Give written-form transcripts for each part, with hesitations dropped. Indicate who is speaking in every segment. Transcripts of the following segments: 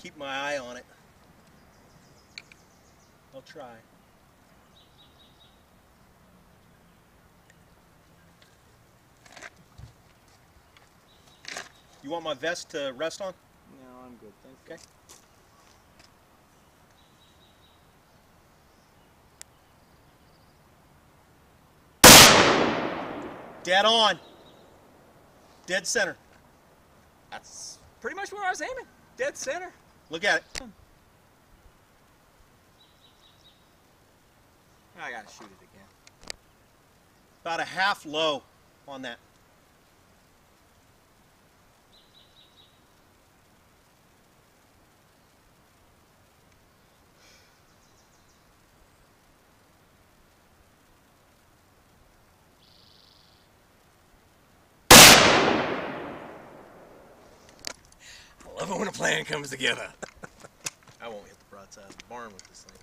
Speaker 1: Keep my eye on it. I'll try. You want my vest to rest on?
Speaker 2: No, I'm good, thanks.
Speaker 1: Okay. Dead on. Dead center.
Speaker 2: That's pretty much where I was aiming. Dead center.
Speaker 1: Look at it.
Speaker 2: I gotta shoot it again.
Speaker 1: About a half low on that.
Speaker 2: I love it when a plan comes together.
Speaker 1: I won't hit the broadside of the barn with this thing.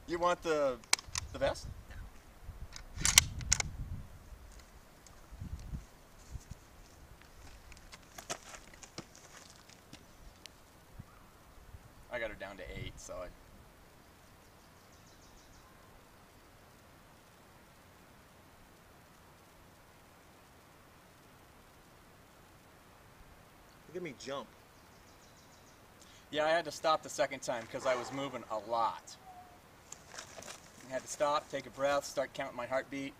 Speaker 2: You want the vest? I got her down to 8, so I...
Speaker 1: Look at me jump.
Speaker 2: Yeah, I had to stop the second time because I was moving a lot. I had to stop, take a breath, start counting my heartbeat.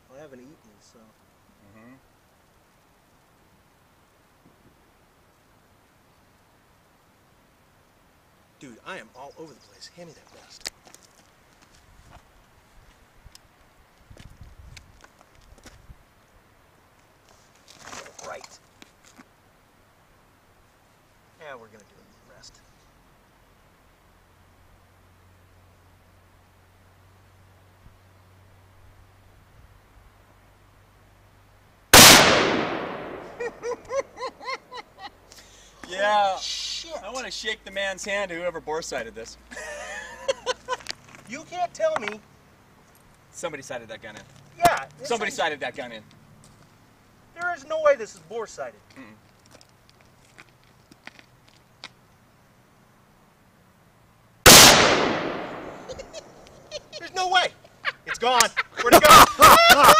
Speaker 1: Well, I haven't eaten, so. Dude, I am all over the place. Hand me that vest. Right. Yeah, we're gonna do the rest.
Speaker 2: Yeah.
Speaker 1: Shit.
Speaker 2: I want to shake the man's hand to whoever bore-sighted this.
Speaker 1: You can't tell me.
Speaker 2: Somebody sighted that gun in.
Speaker 1: Yeah.
Speaker 2: Somebody sighted that gun in.
Speaker 1: There is no way this is bore-sighted. There's no way. It's gone. Where'd it go?